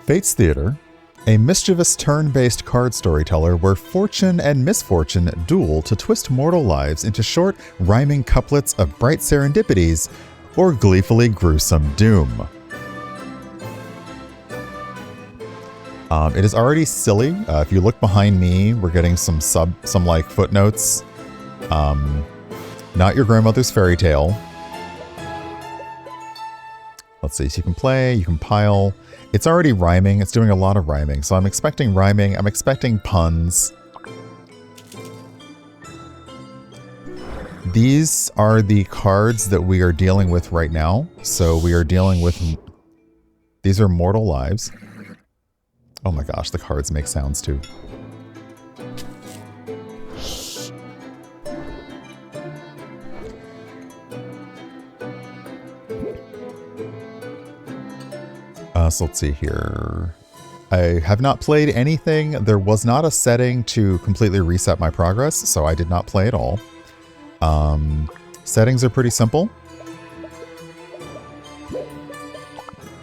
Fates Theater, a mischievous turn-based card storyteller where fortune and misfortune duel to twist mortal lives into short, rhyming couplets of bright serendipities or gleefully gruesome doom. It is already silly. If you look behind me, we're getting some like footnotes. Not your grandmother's fairy tale. Let's see. So you can play, you can pile. It's already rhyming. It's doing a lot of rhyming. So I'm expecting rhyming. I'm expecting puns. These are the cards that we are dealing with right now. So we are dealing with... These are mortal lives. Oh my gosh, the cards make sounds too. So let's see here. I have not played anything. There was not a setting to completely reset my progress, so I did not play at all. Settings are pretty simple.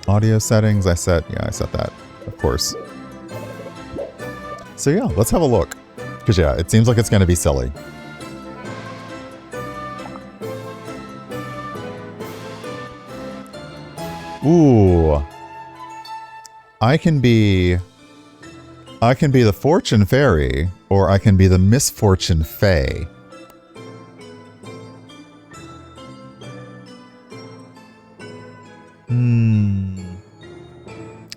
Audio settings, I set that, of course. So yeah, let's have a look. Because yeah, it seems like it's going to be silly. Ooh. I can be the fortune fairy, or I can be the misfortune fae.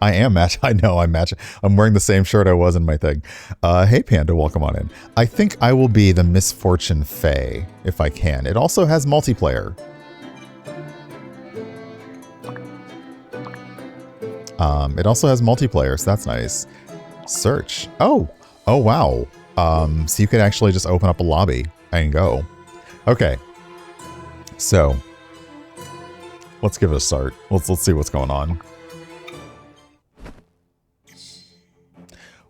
I am matching. I know I'm matching. I'm wearing the same shirt I was in my thing. Hey Panda, welcome on in. I think I will be the misfortune fae, if I can. It also has multiplayer. It also has multiplayer, so that's nice. Search. Oh wow. So you could actually just open up a lobby and go. Okay. So let's give it a start. Let's see what's going on.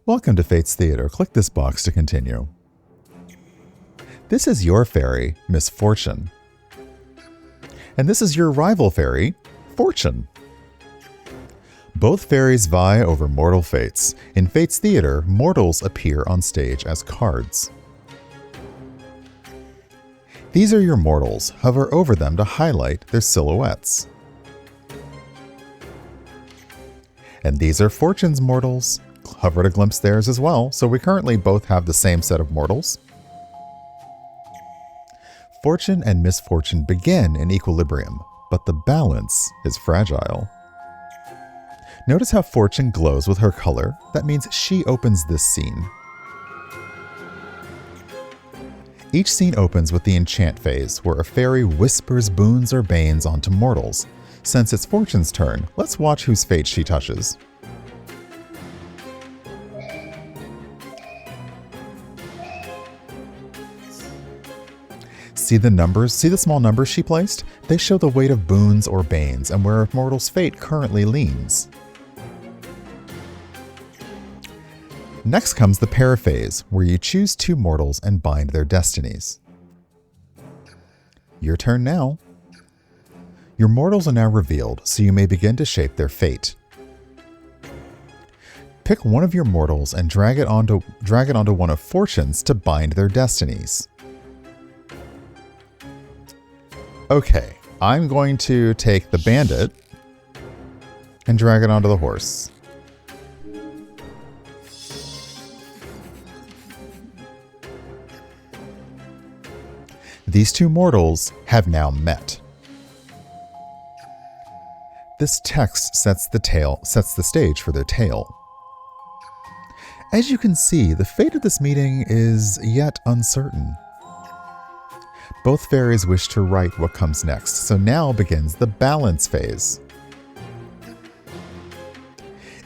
Welcome to Fates Theater. Click this box to continue. This is your fairy, Misfortune. And this is your rival fairy, Fortune. Both fairies vie over mortal fates. In Fates Theater, mortals appear on stage as cards. These are your mortals. Hover over them to highlight their silhouettes. And these are Fortune's mortals. Hover to glimpse theirs as well, so we currently both have the same set of mortals. Fortune and misfortune begin in equilibrium, but the balance is fragile. Notice how Fortune glows with her color. That means she opens this scene. Each scene opens with the enchant phase, where a fairy whispers boons or banes onto mortals. Since it's Fortune's turn, let's watch whose fate she touches. See the numbers? See the small numbers she placed? They show the weight of boons or banes and where a mortal's fate currently leans. Next comes the pair phase, where you choose two mortals and bind their destinies. Your turn now. Your mortals are now revealed, so you may begin to shape their fate. Pick one of your mortals and drag it onto one of Fortune's to bind their destinies. Okay, I'm going to take the bandit and drag it onto the horse. These two mortals have now met. This text sets the stage for their tale. As you can see, the fate of this meeting is yet uncertain. Both fairies wish to write what comes next, so now begins the balance phase.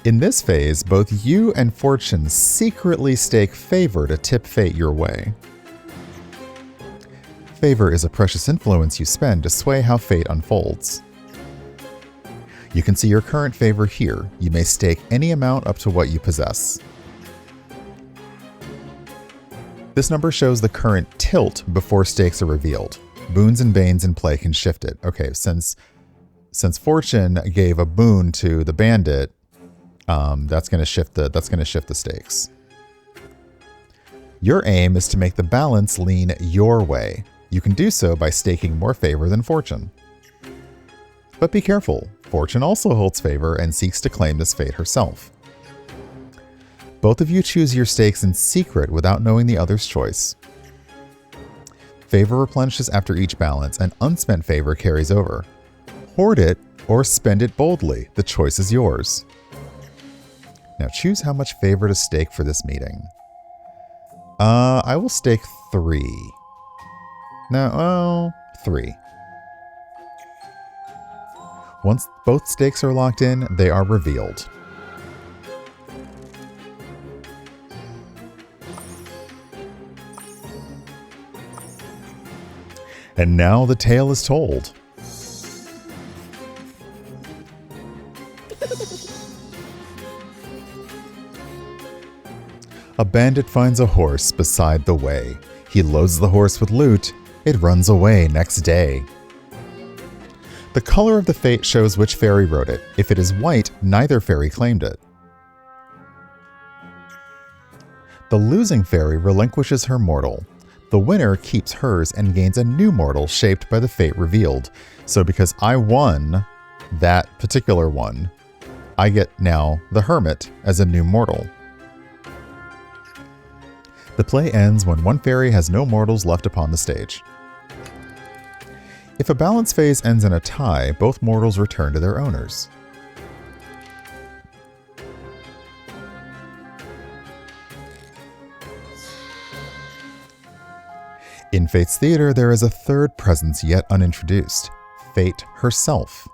In this phase, both you and Fortune secretly stake favor to tip fate your way. Favor is a precious influence you spend to sway how fate unfolds. You can see your current favor here. You may stake any amount up to what you possess. This number shows the current tilt before stakes are revealed. Boons and banes in play can shift it. Okay, since Fortune gave a boon to the bandit, That's going to shift the stakes. Your aim is to make the balance lean your way. You can do so by staking more favor than fortune. But be careful. Fortune also holds favor and seeks to claim this fate herself. Both of you choose your stakes in secret without knowing the other's choice. Favor replenishes after each balance, and unspent favor carries over. Hoard it or spend it boldly. The choice is yours. Now choose how much favor to stake for this meeting. I will stake 3. No, 3. Once both stakes are locked in, they are revealed. And now the tale is told. A bandit finds a horse beside the way. He loads the horse with loot. It runs away next day. The color of the fate shows which fairy wrote it. If it is white, neither fairy claimed it. The losing fairy relinquishes her mortal. The winner keeps hers and gains a new mortal shaped by the fate revealed. So because I won that particular one, I get now the hermit as a new mortal. The play ends when one fairy has no mortals left upon the stage. If a balance phase ends in a tie, both mortals return to their owners. In Fate's theater, there is a third presence yet unintroduced, Fate herself.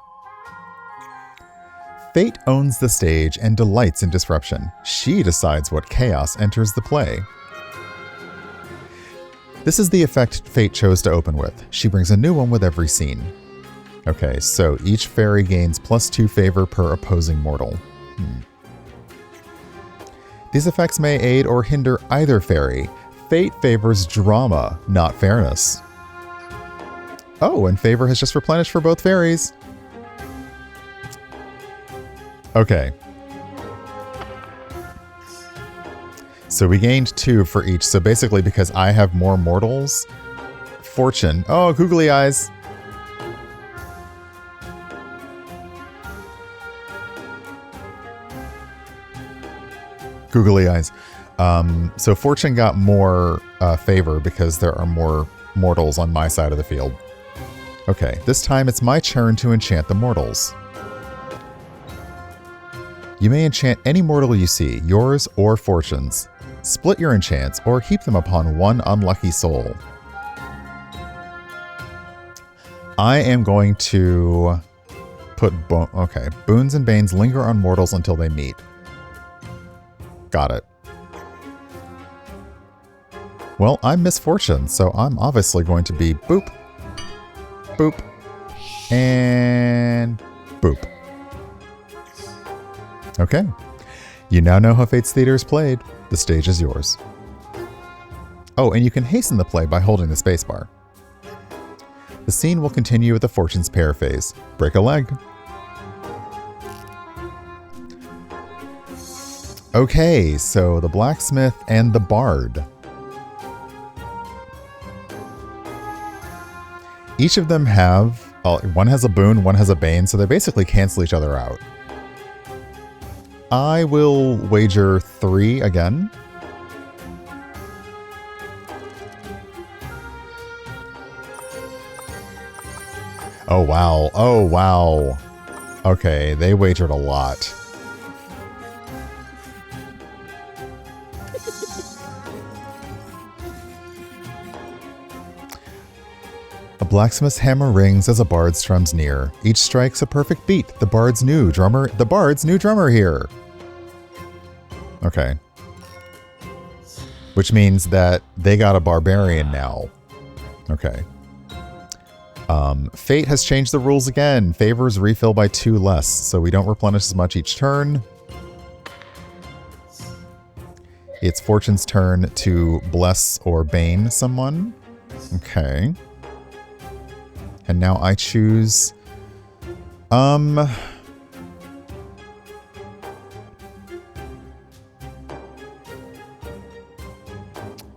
Fate owns the stage and delights in disruption. She decides what chaos enters the play. This is the effect Fate chose to open with. She brings a new one with every scene. Okay, so each fairy gains +2 favor per opposing mortal. These effects may aid or hinder either fairy. Fate favors drama, not fairness. Oh, and favor has just replenished for both fairies. Okay. So we gained 2 for each. So basically, because I have more mortals, fortune. Oh, googly eyes. Googly eyes. So fortune got more favor because there are more mortals on my side of the field. Okay, this time it's my turn to enchant the mortals. You may enchant any mortal you see, yours or fortune's. Split your enchants or heap them upon one unlucky soul. I am going to put okay. Boons and banes linger on mortals until they meet. Got it. Well, I'm misfortune, so I'm obviously going to be boop, boop, and boop. Okay. You now know how Fate's Theater is played. The stage is yours. Oh, and you can hasten the play by holding the spacebar. The scene will continue with the Fortune's pair phase. Break a leg. Okay, so the blacksmith and the bard. Each of them have, one has a boon, one has a bane, so they basically cancel each other out. I will wager 3 again. Oh, wow. Oh, wow. Okay, they wagered a lot. A blacksmith's hammer rings as a bard strums near. Each strikes a perfect beat. The bard's new drummer here. Okay. Which means that they got a barbarian now. Okay. Fate has changed the rules again. Favors refill by 2 less, so we don't replenish as much each turn. It's Fortune's turn to bless or bane someone. Okay. And now I choose...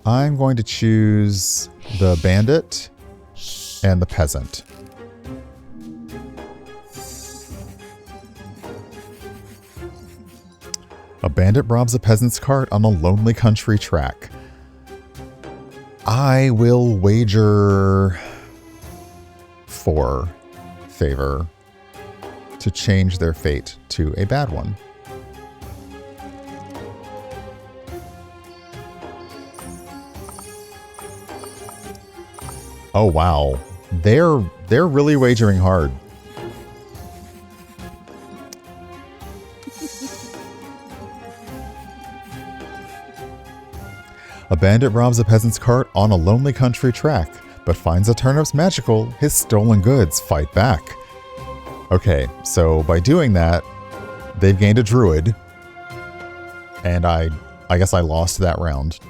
I'm going to choose the bandit and the peasant. A bandit robs a peasant's cart on a lonely country track. I will wager 4 favor to change their fate to a bad one. Oh wow, they're really wagering hard. A bandit robs a peasant's cart on a lonely country track, but finds the turnips magical. His stolen goods fight back. Okay, so by doing that, they've gained a druid, and I guess I lost that round.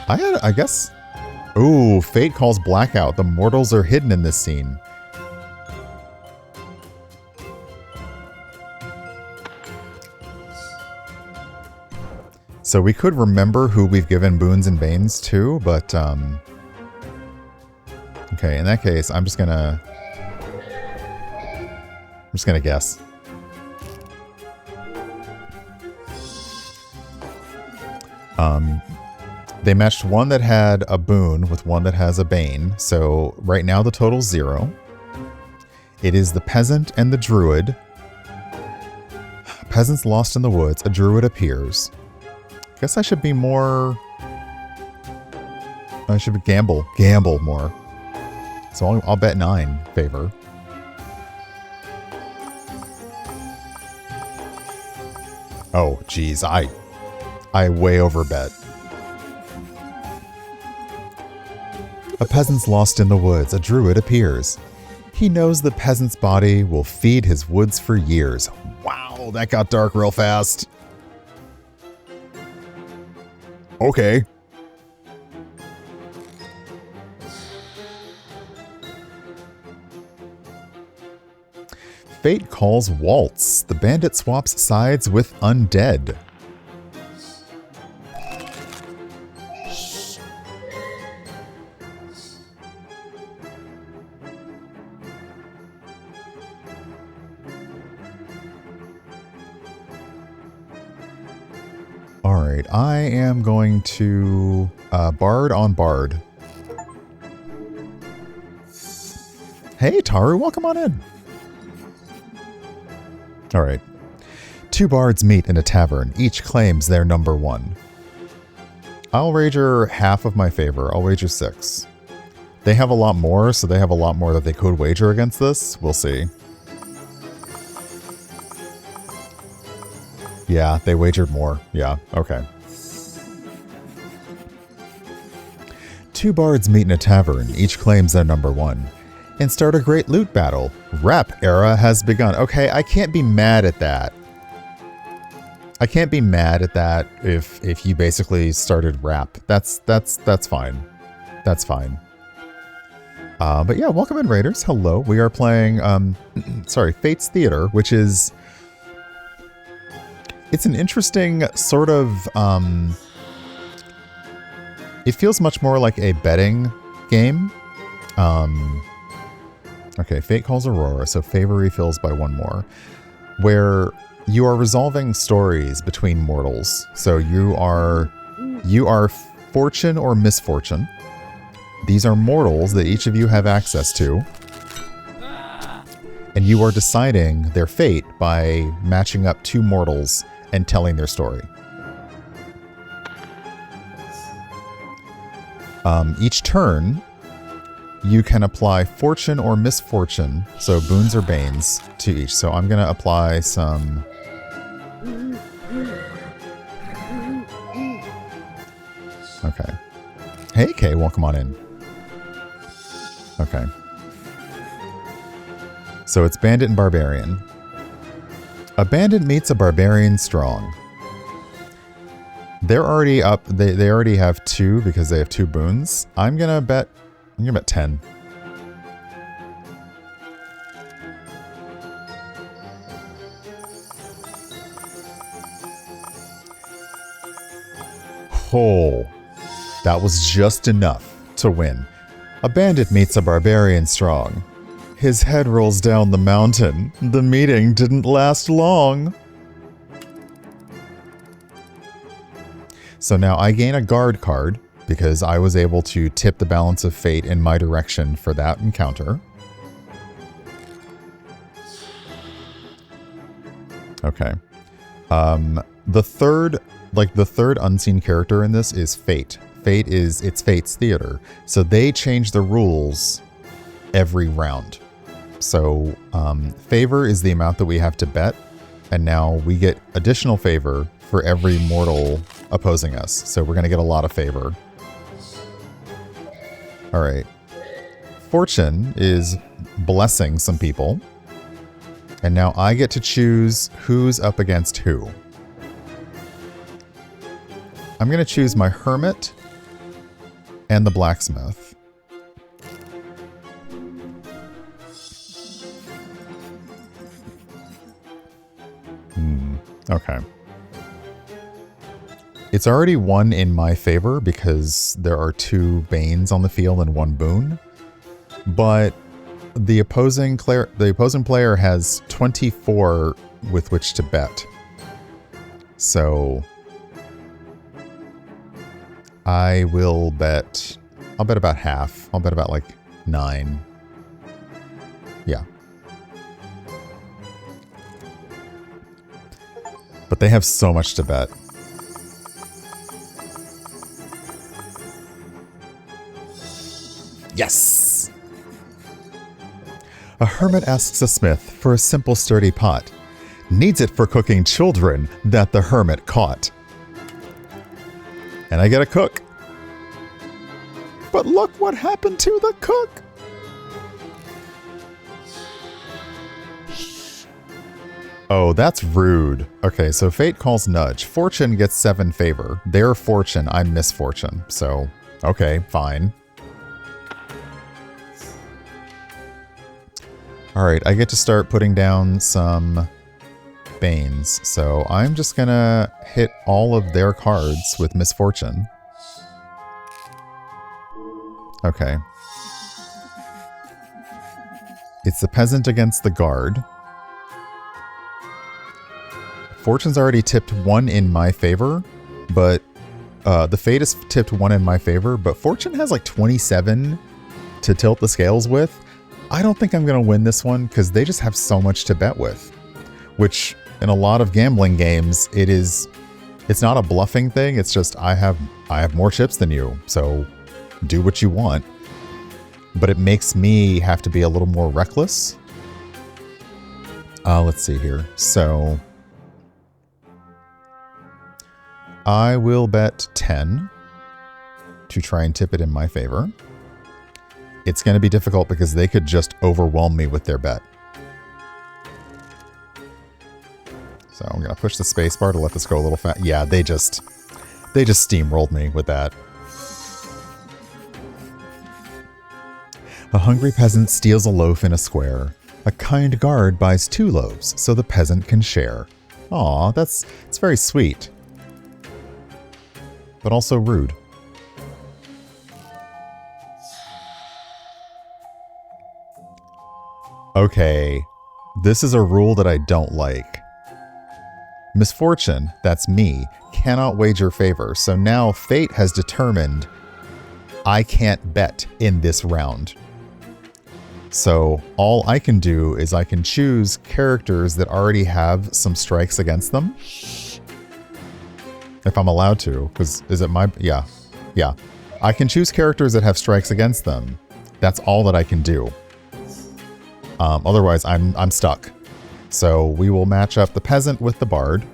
I guess. Ooh, fate calls blackout. The mortals are hidden in this scene. So we could remember who we've given boons and banes to, but okay, in that case, I'm just gonna guess. They matched one that had a boon with one that has a bane. So right now the total's 0. It is the peasant and the druid. Peasant's lost in the woods. A druid appears. Guess I should be more... I should gamble more. So I'll bet 9 favor. Oh, geez, I way overbet. A peasant's lost in the woods. A druid appears. He knows the peasant's body will feed his woods for years. Wow, that got dark real fast. Okay. Fate calls waltz. The bandit swaps sides with undead. Alright, I am going to Bard on Bard. Hey, Taru, welcome on in. Alright. 2 bards meet in a tavern. Each claims their number 1. I'll wager half of my favor. I'll wager 6. They have a lot more, so they have a lot more that they could wager against this. We'll see. Yeah, they wagered more. Yeah, okay. 2 bards meet in a tavern. Each claims their number 1. And start a great loot battle. Rap era has begun. Okay, I can't be mad at that. I can't be mad at that if you basically started rap. That's fine. That's fine. But yeah, welcome in, Raiders. Hello. We are playing sorry, Fate's Theater, which is it's an interesting sort of it feels much more like a betting game. Okay, Fate calls Aurora, so favor refills by 1 more. Where you are resolving stories between mortals. So you are Fortune or Misfortune. These are mortals that each of you have access to. And you are deciding their fate by matching up 2 mortals and telling their story. Each turn, you can apply Fortune or Misfortune, so boons or banes, to each. So I'm going to apply some... Okay. Hey, Kay, welcome on in. Okay. So it's Bandit and Barbarian. A bandit meets a barbarian strong. They're already up. They already have 2 because they have 2 boons. I'm gonna bet 10. Oh, That was just enough to win. A bandit meets a barbarian strong. His head rolls down the mountain. The meeting didn't last long. So now I gain a guard card because I was able to tip the balance of fate in my direction for that encounter. Okay. The third unseen character in this is Fate. It's Fate's theater. So they change the rules every round. So favor is the amount that we have to bet, and now we get additional favor for every mortal opposing us. So we're going to get a lot of favor. All right. Fortune is blessing some people. And now I get to choose who's up against who. I'm going to choose my hermit and the blacksmith. Okay. It's already one in my favor because there are 2 Banes on the field and 1 boon. But the opposing player has 24 with which to bet. So I'll bet about half. I'll bet about like 9. Yeah. But they have so much to bet. Yes! A hermit asks a smith for a simple sturdy pot. Needs it for cooking children that the hermit caught. And I get a cook. But look what happened to the cook! Oh, that's rude. Okay, so fate calls nudge. Fortune gets 7 favor. They're fortune, I'm misfortune. So, okay, fine. Alright, I get to start putting down some Banes. So I'm just gonna hit all of their cards with misfortune. Okay. It's the peasant against the guard. Fortune's already tipped 1 in my favor, but the fate is tipped 1 in my favor, but Fortune has like 27 to tilt the scales with. I don't think I'm going to win this one because they just have so much to bet with, which in a lot of gambling games, it's not a bluffing thing. It's just I have more chips than you, so do what you want. But it makes me have to be a little more reckless. Let's see here. So I will bet 10 to try and tip it in my favor. It's going to be difficult because they could just overwhelm me with their bet. So I'm going to push the spacebar to let this go a little fast. Yeah, they just steamrolled me with that. A hungry peasant steals a loaf in a square. A kind guard buys 2 loaves so the peasant can share. Aw, it's very sweet. But also rude. Okay, this is a rule that I don't like. Misfortune, that's me, cannot wager favor, so now fate has determined I can't bet in this round. So all I can do is I can choose characters that already have some strikes against them. If I'm allowed to, because is it my... Yeah. I can choose characters that have strikes against them. That's all that I can do. Otherwise, I'm stuck. So we will match up the peasant with the bard,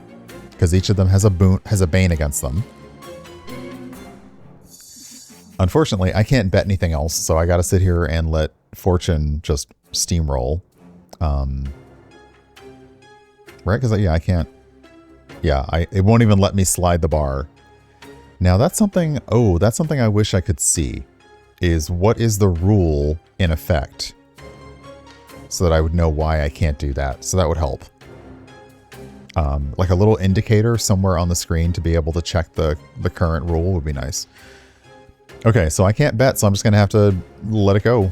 because each of them has a bane against them. Unfortunately, I can't bet anything else, so I got to sit here and let Fortune just steamroll. Right? Because I can't. Yeah, it won't even let me slide the bar. Now that's something. Oh, that's something I wish I could see. Is what is the rule in effect? So that I would know why I can't do that. So that would help. Like a little indicator somewhere on the screen to be able to check the current rule would be nice. Okay, so I can't bet, so I'm just going to have to let it go.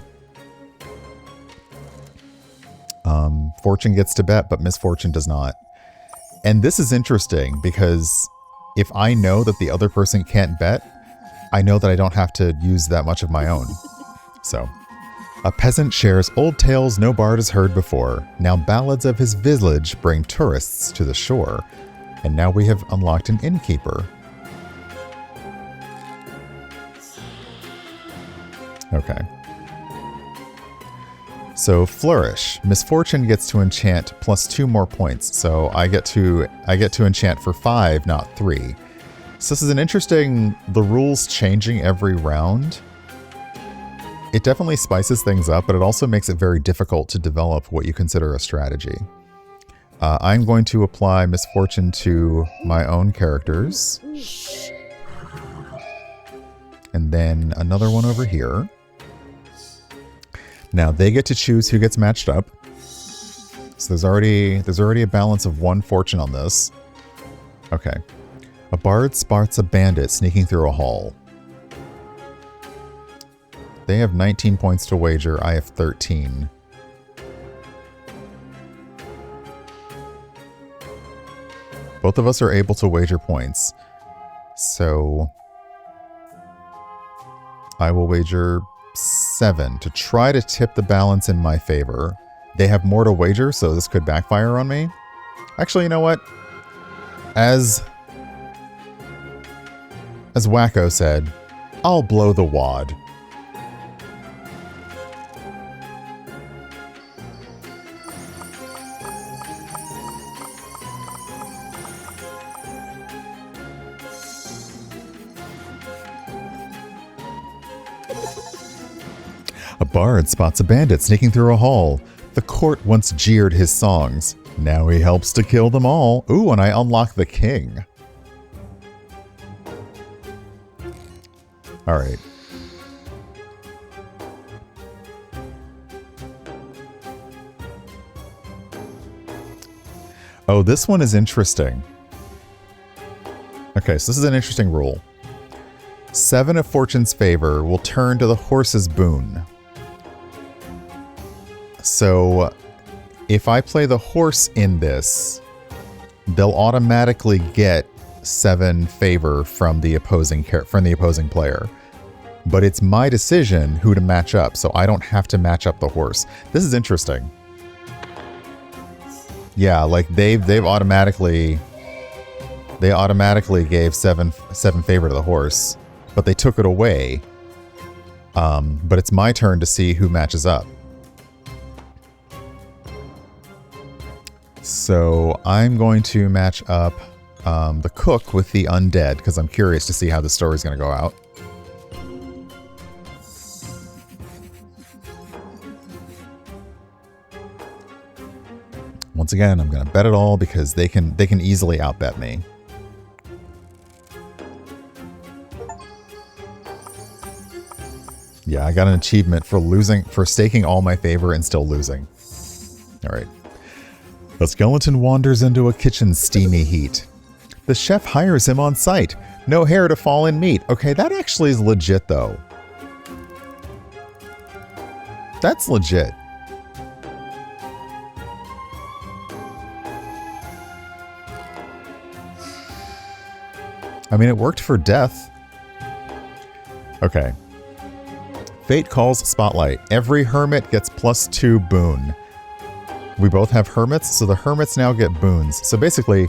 Fortune gets to bet, but misfortune does not. And this is interesting because if I know that the other person can't bet, I know that I don't have to use that much of my own. So, a peasant shares old tales no bard has heard before. Now ballads of his village bring tourists to the shore. And now we have unlocked an innkeeper. Okay. So flourish. Misfortune gets to enchant plus 2 more points. So I get to enchant for 5, not 3. So this is an interesting, the rules changing every round. It definitely spices things up, but it also makes it very difficult to develop what you consider a strategy. I'm going to apply misfortune to my own characters. And then another one over here. Now they get to choose who gets matched up. So there's already a balance of 1 fortune on this. Okay. A bard spots a bandit sneaking through a hall. They have 19 points to wager. I have 13. Both of us are able to wager points. So I will wager 7 to try to tip the balance in my favor. They have more to wager, so this could backfire on me. Actually, you know what? As Wacko said, I'll blow the wad. A bard spots a bandit sneaking through a hall. The court once jeered his songs. Now he helps to kill them all. Ooh, and I unlock the king. All right. Oh, this one is interesting. Okay, so this is an interesting rule. 7 of Fortune's favor will turn to the horse's boon. So, if I play the horse in this, they'll automatically get 7 favor from the opposing player. But it's my decision who to match up, so I don't have to match up the horse. This is interesting. Yeah, like they've automatically gave 7 favor to the horse, but they took it away. But it's my turn to see who matches up. So I'm going to match up the cook with the undead because I'm curious to see how the story's going to go out. Once again, I'm going to bet it all because they can easily outbet me. Yeah, I got an achievement for staking all my favor and still losing. All right. A skeleton wanders into a kitchen's steamy heat. The chef hires him on site. No hair to fall in meat. Okay, that actually is legit, though. That's legit. I mean, it worked for death. Okay. Fate calls Spotlight. Every hermit gets +2 boon. We both have hermits, so the hermits now get boons. So basically,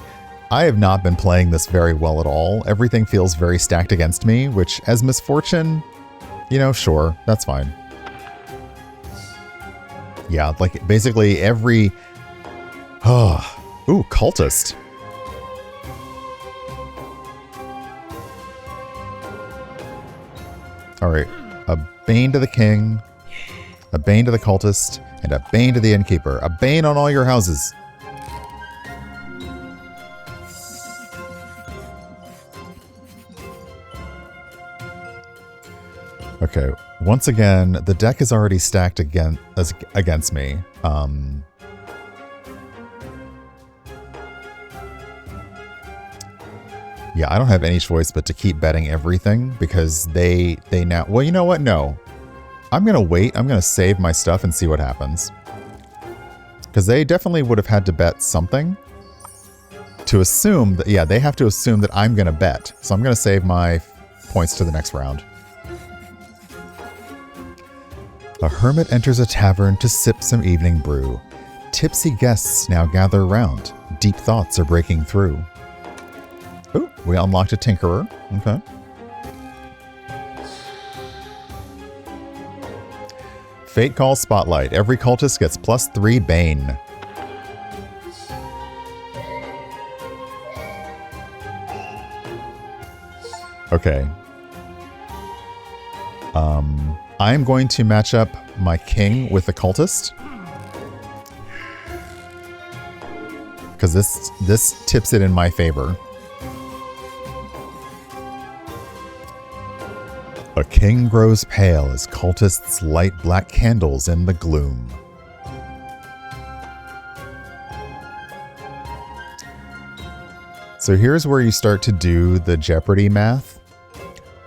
I have not been playing this very well at all. Everything feels very stacked against me, which, as misfortune, you know, sure, that's fine. Yeah, like, basically every... Ooh, cultist. Alright, a bane to the king, a bane to the cultist, and a bane to the innkeeper. A bane on all your houses. Okay, once again, the deck is already stacked against me. Yeah, I don't have any choice but to keep betting everything because they now... Well, you know what? No. I'm going to wait. I'm going to save my stuff and see what happens. Because they definitely would have had to bet something to assume that... Yeah, they have to assume that I'm going to bet. So I'm going to save my points to the next round. A hermit enters a tavern to sip some evening brew. Tipsy guests now gather round. Deep thoughts are breaking through. Ooh, we unlocked a tinkerer. Okay. Fate calls Spotlight. Every cultist gets +3 Bane. Okay. I'm going to match up my king with the cultist. Because this tips it in my favor. A king grows pale as cultists light black candles in the gloom. So here's where you start to do the Jeopardy math.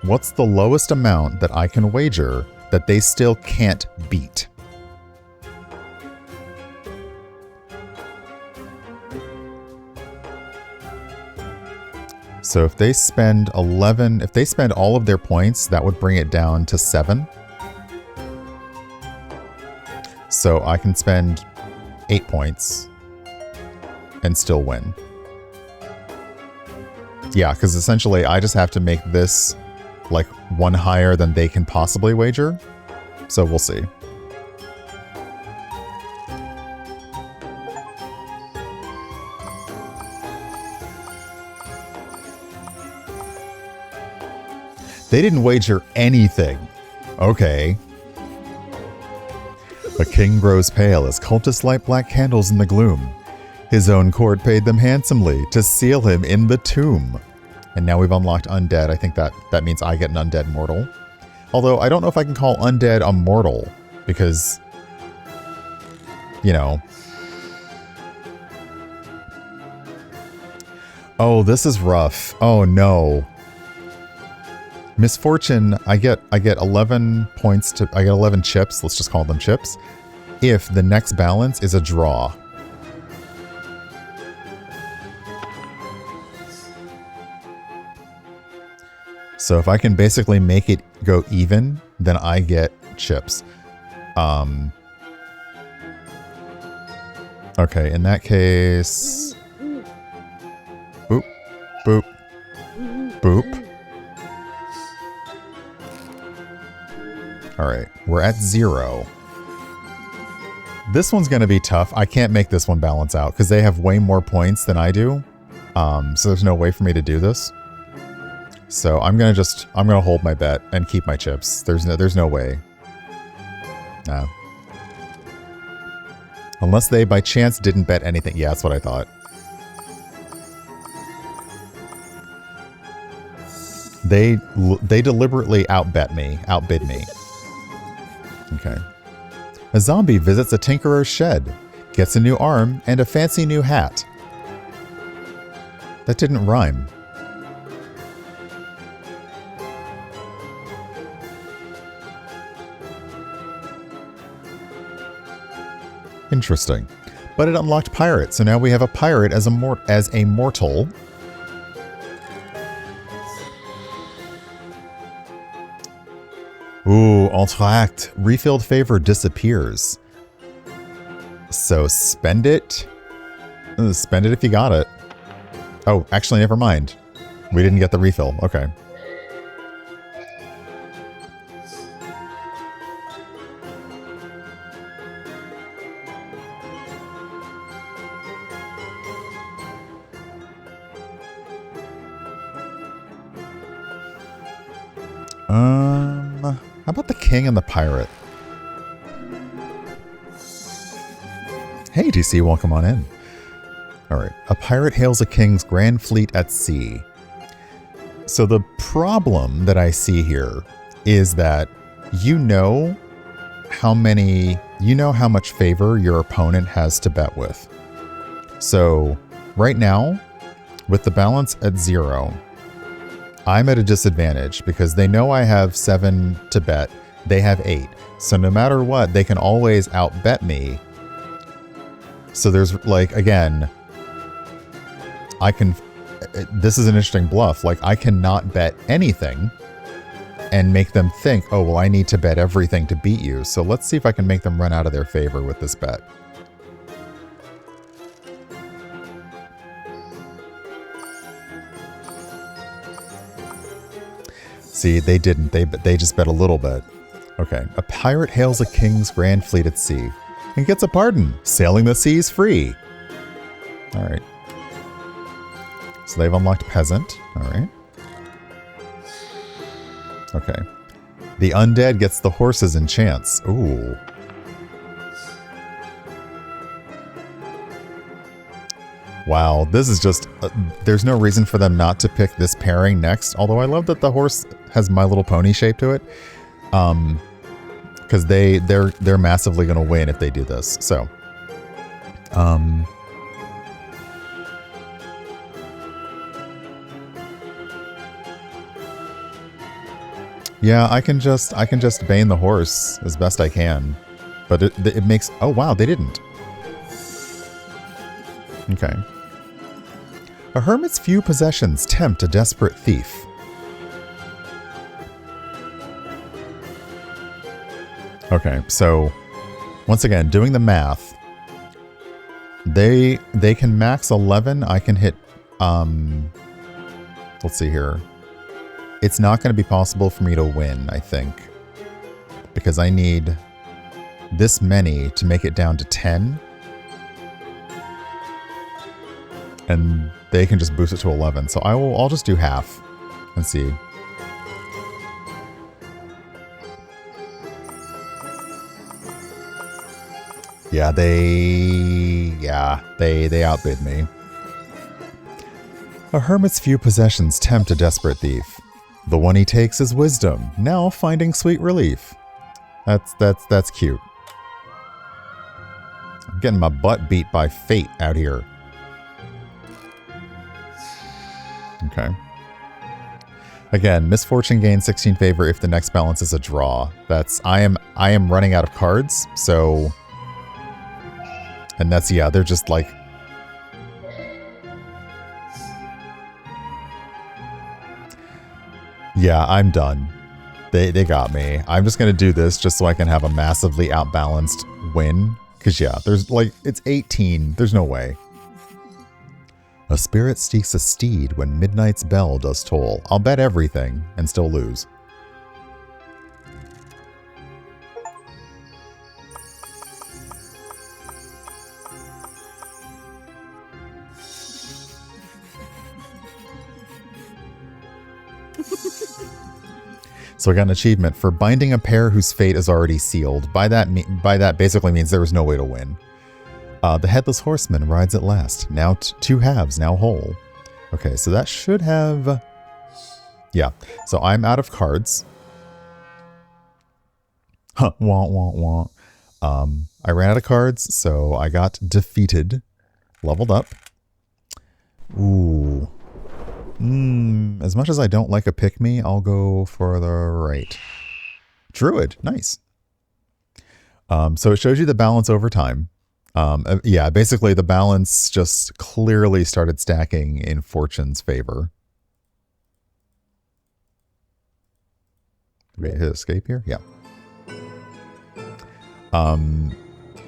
What's the lowest amount that I can wager that they still can't beat? So if they spend 11, if they spend all of their points, that would bring it down to 7. So I can spend 8 points and still win. Yeah, because essentially I just have to make this like one higher than they can possibly wager. So we'll see. They didn't wager anything. Okay. A king grows pale as cultists light black candles in the gloom. His own court paid them handsomely to seal him in the tomb. And now we've unlocked undead. I think that means I get an undead mortal. Although I don't know if I can call undead a mortal because, you know. Oh, this is rough. Oh no. Misfortune, I get 11 points to, I get 11 chips, let's just call them chips, if the next balance is a draw. So if I can basically make it go even, then I get chips. Okay, in that case... Boop, boop, boop. Alright, we're at 0. This one's going to be tough. I can't make this one balance out because they have way more points than I do. So there's no way for me to do this. So I'm going to hold my bet and keep my chips. There's no way. Nah. Unless they by chance didn't bet anything. Yeah, that's what I thought. They deliberately outbid me. Okay. A zombie visits a tinkerer's shed, gets a new arm and a fancy new hat. That didn't rhyme. Interesting. But it unlocked pirate, so now we have a pirate as a mortal. Ooh, Entr'acte. Refilled favor disappears. So spend it. Spend it if you got it. Oh, actually, never mind. We didn't get the refill. Okay. How about the king and the pirate? Hey, DC, welcome on in. Alright, a pirate hails a king's grand fleet at sea. So the problem that I see here is that you know how much favor your opponent has to bet with. So right now, with the balance at 0, I'm at a disadvantage because they know I have 7 to bet. They have 8. So no matter what, they can always outbet me. So there's like, again, I can, this is an interesting bluff. Like I cannot bet anything and make them think, oh, well, I need to bet everything to beat you. So let's see if I can make them run out of their favor with this bet. See, they didn't. They just bet a little bit. Okay. A pirate hails a king's grand fleet at sea and gets a pardon. Sailing the seas free. All right. So they've unlocked peasant. All right. Okay. The undead gets the horses and chance. Ooh. Wow, this is just... there's no reason for them not to pick this pairing next. Although I love that the horse has My Little Pony shape to it. Because they're massively going to win if they do this. So... yeah, I can just bane the horse as best I can. But it makes... oh, wow, they didn't. Okay. A hermit's few possessions tempt a desperate thief. Okay, so once again, doing the math, they can max 11. I can hit, let's see here. It's not going to be possible for me to win, I think, because I need this many to make it down to 10. And they can just boost it to 11. So I'll just do half and see. Yeah, they outbid me. A hermit's few possessions tempt a desperate thief. The one he takes is wisdom, now finding sweet relief. That's cute. I'm getting my butt beat by fate out here. Okay. Again, misfortune gains 16 favor if the next balance is a draw. That's I am running out of cards, so and that's yeah, they're just like yeah, I'm done. They got me. I'm just gonna do this just so I can have a massively outbalanced win. Cause yeah, there's like it's 18. There's no way. A spirit seeks a steed when midnight's bell does toll. I'll bet everything and still lose. So I got an achievement for binding a pair whose fate is already sealed. By that basically means there was no way to win. The Headless Horseman rides at last. Now 2 halves, now whole. Okay, so that should have... yeah, so I'm out of cards. Huh, wah, wah, wah. I ran out of cards, so I got defeated. Leveled up. Ooh. As much as I don't like a pick-me, I'll go for the right. Druid, nice. So it shows you the balance over time. Yeah, basically the balance just clearly started stacking in Fortune's favor. Wait, hit escape here? Yeah.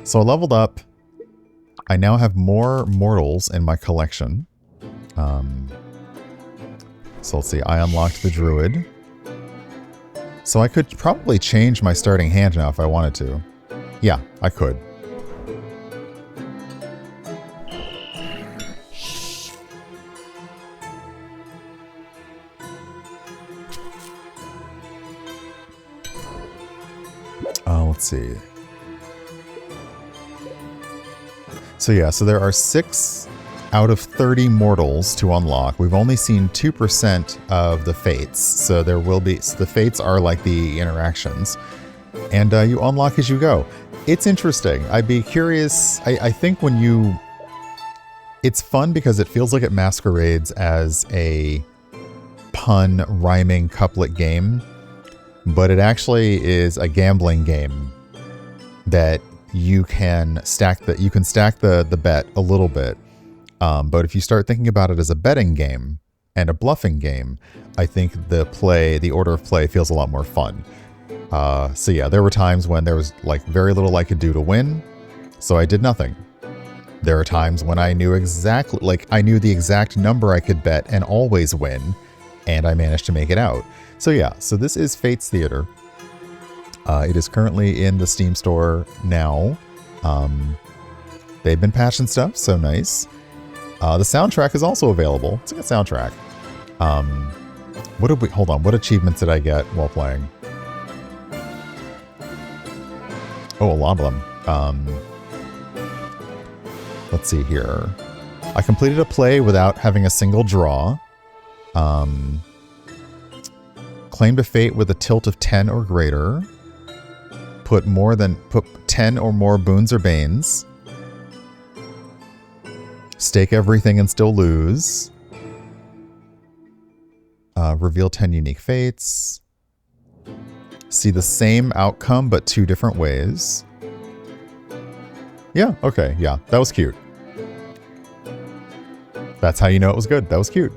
So I leveled up. I now have more mortals in my collection. So let's see, I unlocked the Druid. So I could probably change my starting hand now if I wanted to. Yeah, I could. Let's see. So yeah, so there are 6 out of 30 mortals to unlock. We've only seen 2% of the fates, so there will be... so the fates are like the interactions. And you unlock as you go. It's interesting. I'd be curious... I think when you... it's fun because it feels like it masquerades as a pun rhyming couplet game, but it actually is a gambling game that you can stack the bet a little bit. But if you start thinking about it as a betting game and a bluffing game, I think the order of play feels a lot more fun. So yeah, there were times when there was like very little I could do to win, so I did nothing. There are times when I knew the exact number I could bet and always win, and I managed to make it out. So yeah, so this is Fate's Theater. It is currently in the Steam store now. They've been patching stuff, so nice. The soundtrack is also available. It's a good soundtrack. Hold on, what achievements did I get while playing? Oh, a lot of them. Let's see here. I completed a play without having a single draw. Claimed a fate with a tilt of 10 or greater. Put 10 or more boons or banes. Stake everything and still lose. Reveal 10 unique fates. See the same outcome but 2 different ways. Yeah, okay, yeah, that was cute. That's how you know it was good. That was cute.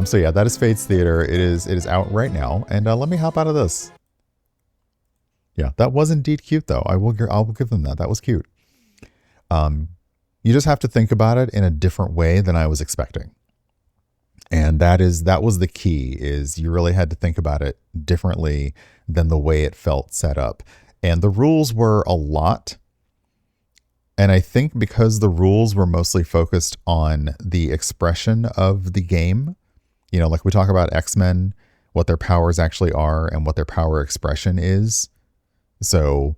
So yeah, that is Fate's Theater. It is out right now. And let me hop out of this. Yeah, that was indeed cute though. I will give them that. That was cute. You just have to think about it in a different way than I was expecting. And that was the key, is you really had to think about it differently than the way it felt set up. And the rules were a lot. And I think because the rules were mostly focused on the expression of the game, you know, like we talk about X-Men, what their powers actually are and what their power expression is. So,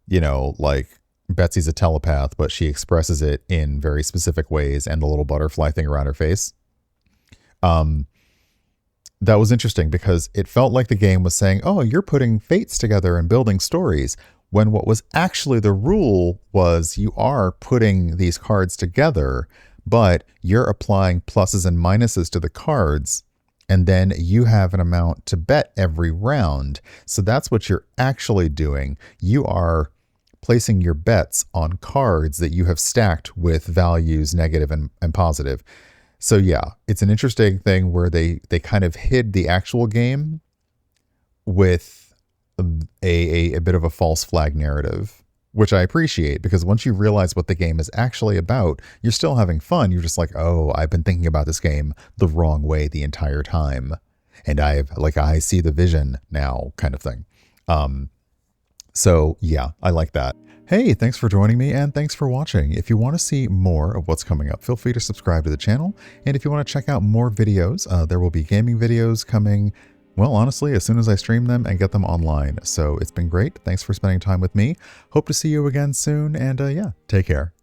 you know, like Betsy's a telepath, but she expresses it in very specific ways, and the little butterfly thing around her face. That was interesting because it felt like the game was saying, oh, you're putting fates together and building stories, when what was actually the rule was you are putting these cards together, but you're applying pluses and minuses to the cards, and then you have an amount to bet every round. So that's what you're actually doing. You are placing your bets on cards that you have stacked with values negative and positive. So yeah, it's an interesting thing where they kind of hid the actual game with a bit of a false flag narrative, which I appreciate, because once you realize what the game is actually about, you're still having fun. You're just like, oh, I've been thinking about this game the wrong way the entire time, and I see the vision now, kind of thing. So yeah, I like that. Hey, thanks for joining me, and thanks for watching. If you want to see more of what's coming up, feel free to subscribe to the channel. And if you want to check out more videos, there will be gaming videos coming, well, honestly, as soon as I stream them and get them online. So it's been great. Thanks for spending time with me. Hope to see you again soon. And yeah, take care.